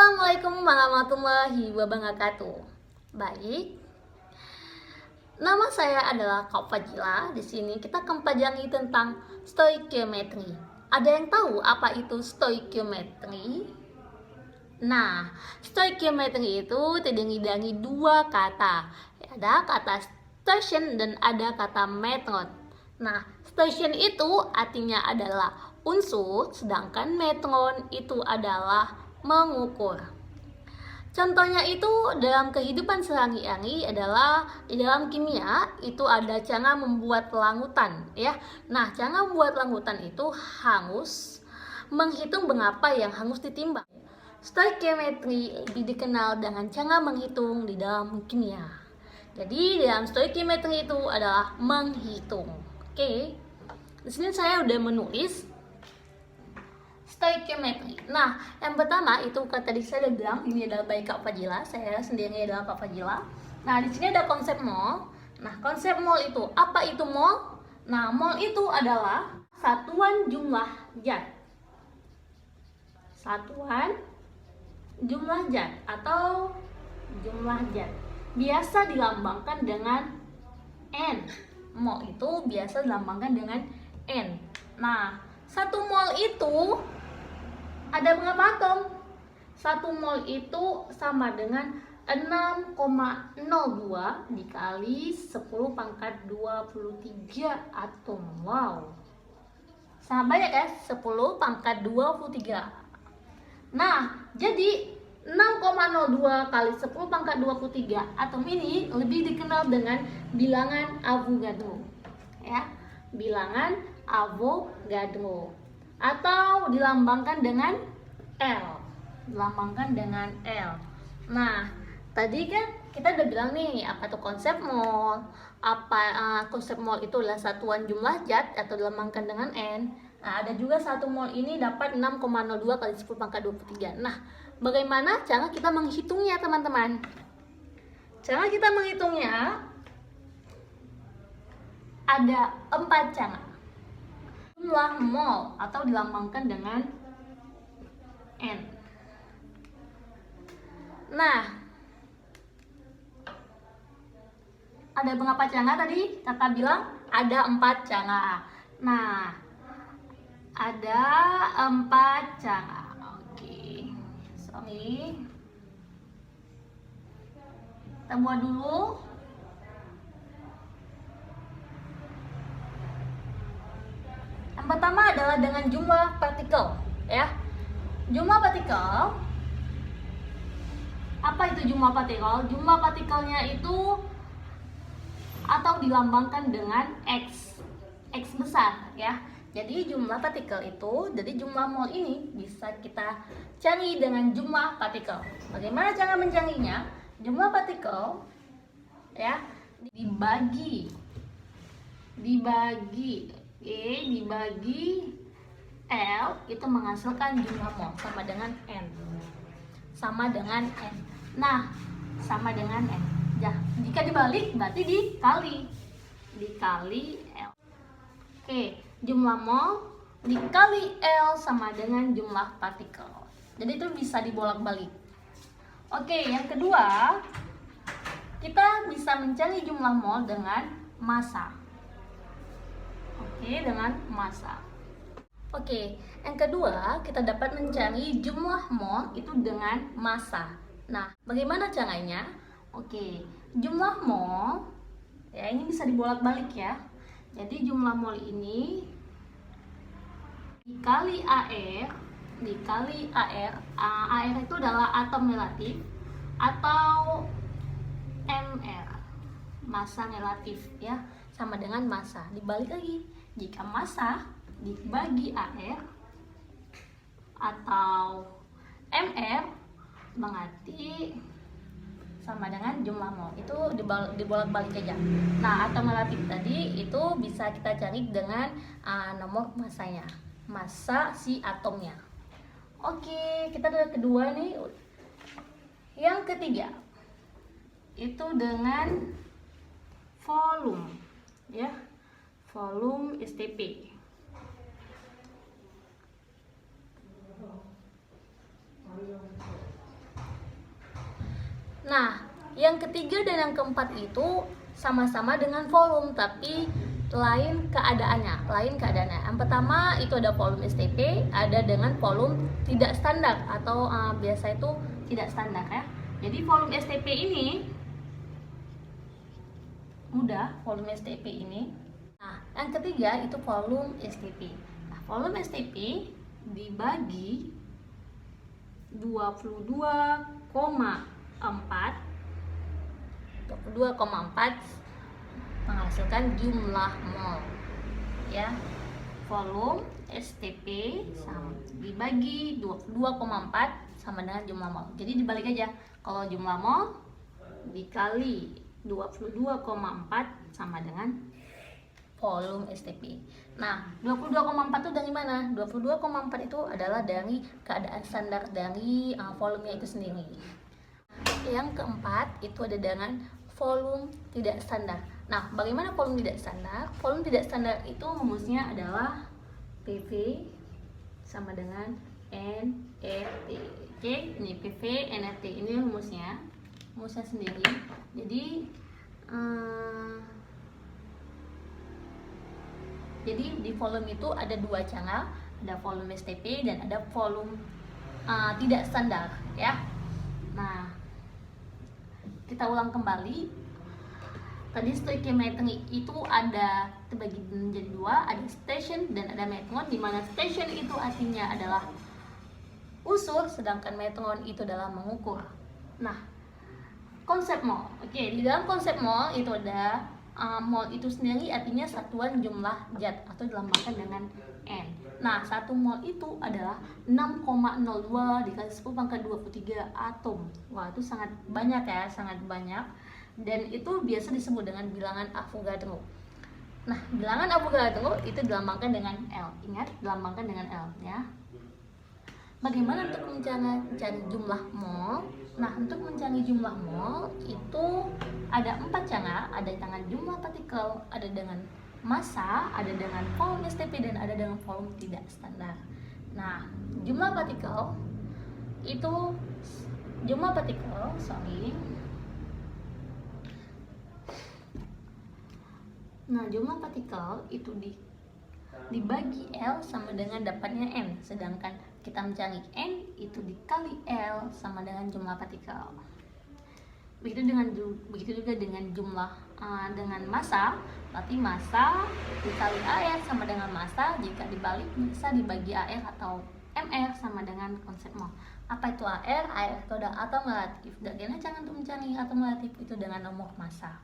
Assalamualaikum warahmatullahi wabarakatuh. Baik, nama saya adalah Kak Fajila. Di sini kita akan pelajari tentang stoikiometri. Ada yang tahu apa itu stoikiometri? Nah, stoikiometri itu terdiri dari dua kata. Ada kata station dan ada kata metode. Nah, station itu artinya adalah unsur, sedangkan metron itu adalah mengukur. Contohnya itu dalam kehidupan sehari-hari adalah di dalam kimia itu ada cara membuat larutan ya. Nah, cara membuat larutan itu harus menghitung berapa yang harus ditimbang. Stoikiometri lebih dikenal dengan cara menghitung di dalam kimia. Jadi dalam stoikiometri itu adalah menghitung. Oke. Di sini saya udah menulis stoikiometri. Nah, yang pertama itu tadi saya udah bilang ini adalah by Kak Fajila. Saya sendiri adalah Kak Fajila. Nah, di sini ada konsep mol. Nah, konsep mol itu apa itu mol? Nah, mol itu adalah satuan jumlah zat. Satuan jumlah zat atau jumlah zat. Biasa dilambangkan dengan N. Mol itu biasa dilambangkan dengan N. Nah, satu mol itu ada berapa atom? Satu mol itu sama dengan 6,02 dikali 10 pangkat 23 atom. Wow. Sangat banyak ya, 10 pangkat 23. Nah, jadi 6,02 kali 10 pangkat 23 atom ini lebih dikenal dengan bilangan Avogadro. Ya, bilangan Avogadro. Atau dilambangkan dengan L. Dilambangkan dengan L. Nah, tadi kan kita udah bilang nih apa tuh konsep mol. Konsep mol itu adalah satuan jumlah zat atau dilambangkan dengan N. Nah, ada juga satu mol ini dapat 6,02 kali 10 pangkat 23. Nah, bagaimana cara kita menghitungnya, teman-teman? Cara kita menghitungnya ada 4 cara. Jumlah mol atau dilambangkan dengan N. Nah, ada berapa cara tadi? Kakak bilang ada 4 cara. Nah, ada 4 cara. Oke, sorry. Kita buat dulu. Yang pertama adalah dengan jumlah partikel, ya. Jumlah partikel. Apa itu jumlah partikel? Jumlah partikelnya itu atau dilambangkan dengan X. X besar, ya. Jadi jumlah partikel itu, jadi jumlah mol ini bisa kita cari dengan jumlah partikel. Bagaimana cara mencarinya? Jumlah partikel ya dibagi L itu menghasilkan jumlah mol sama dengan N. Sama dengan N. Nah, sama dengan N. Ya, jika dibalik berarti dikali L. Oke, jumlah mol dikali L sama dengan jumlah partikel. Jadi itu bisa dibolak-balik. Oke, yang kedua, kita bisa mencari jumlah mol dengan massa. Oke, dengan massa. Oke, yang kedua, kita dapat mencari jumlah mol itu dengan massa. Nah, bagaimana caranya? Oke, jumlah mol ya ini bisa dibolak-balik ya. Jadi jumlah mol ini dikali AR, AR itu adalah atom relatif atau MR, massa relatif ya, sama dengan massa. Dibalik lagi, jika massa dibagi AR atau MR berarti sama dengan jumlah mol. Itu dibolak-balik aja. Nah, atom relatif tadi itu bisa kita cari dengan nomor massanya, massa si atomnya. Oke, kita ada kedua nih. Yang ketiga itu dengan volume ya, volume STP. Nah, yang ketiga dan yang keempat itu sama-sama dengan volume, tapi lain keadaannya. Yang pertama itu ada volume STP, ada dengan volume tidak standar atau biasa itu tidak standar ya. Jadi volume STP ini mudah, volume STP ini. Nah, yang ketiga itu volume STP. Nah, volume STP dibagi 22,4 menghasilkan jumlah mol ya. Volume STP dibagi 22,4 sama dengan jumlah mol. Jadi dibalik aja, kalau jumlah mol dikali 22,4 sama dengan volume STP. Nah, 22,4 itu dari mana? 22,4 itu adalah dari keadaan standar dari volumenya itu sendiri. Yang keempat itu ada dengan volume tidak standar. Nah, bagaimana volume tidak standar? Volume tidak standar itu rumusnya adalah PV sama dengan nRT. Oke, ini PV nRT ini rumusnya sendiri. Jadi di volume itu ada dua channel, ada volume STP dan ada volume tidak standar ya. Nah, kita ulang kembali. Tadi stoichiometry itu ada terbagi menjadi dua, ada station dan ada metron, di mana station itu artinya adalah unsur, sedangkan metron itu adalah mengukur. Nah, konsep mol. Oke, di dalam konsep mol itu ada mol itu sendiri artinya satuan jumlah zat atau dilambangkan dengan N. Nah, satu mol itu adalah 6,02 dikali 10 pangkat 23 atom. Wah, itu sangat banyak ya, sangat banyak. Dan itu biasa disebut dengan bilangan Avogadro. Nah, bilangan Avogadro itu dilambangkan dengan L. Ingat, dilambangkan dengan L ya. Bagaimana untuk mencari jumlah mol? Nah, untuk mencari jumlah mol itu ada 4 cara, ada dengan jumlah partikel, ada dengan massa, ada dengan volume STP dan ada dengan volume tidak standar. Nah, jumlah partikel itu dibagi L sama dengan dapatnya N, sedangkan kita mencari N itu dikali L sama dengan jumlah partikel. Begitu juga dengan jumlah dengan massa, berarti massa dikali AR sama dengan massa, jika dibalik bisa dibagi AR atau MR sama dengan konsep mol. Apa itu AR? AR itu adalah atom relatif. Dan cara untuk mencari atom relatif itu dengan nomor massa.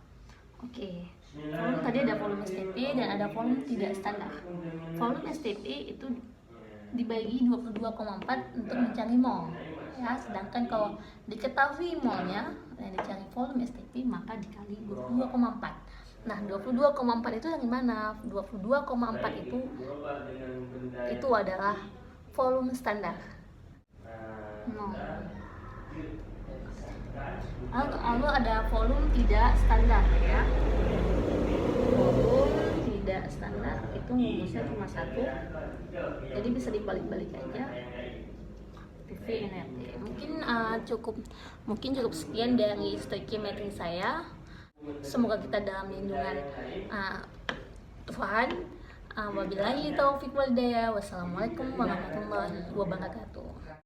Oke. Volume tadi ada volume STP dan ada volume tidak standar. Volume STP itu dibagi 22,4 untuk mencari mol ya, sedangkan kalau diketahui molnya dan dicari volume STP maka dikali 22,4. Nah, 22,4 itu dari mana? 22,4 itu adalah volume standar. Lalu ada volume tidak standar ya. Volume tidak standar itu rumusnya cuma satu, jadi bisa dibalik-balik aja. PV nRT. Mungkin cukup sekian dari stoichiometry saya. Semoga kita dalam lindungan Tuhan. Wabillahi taufiq wal hidayah. Wassalamualaikum warahmatullahi wabarakatuh.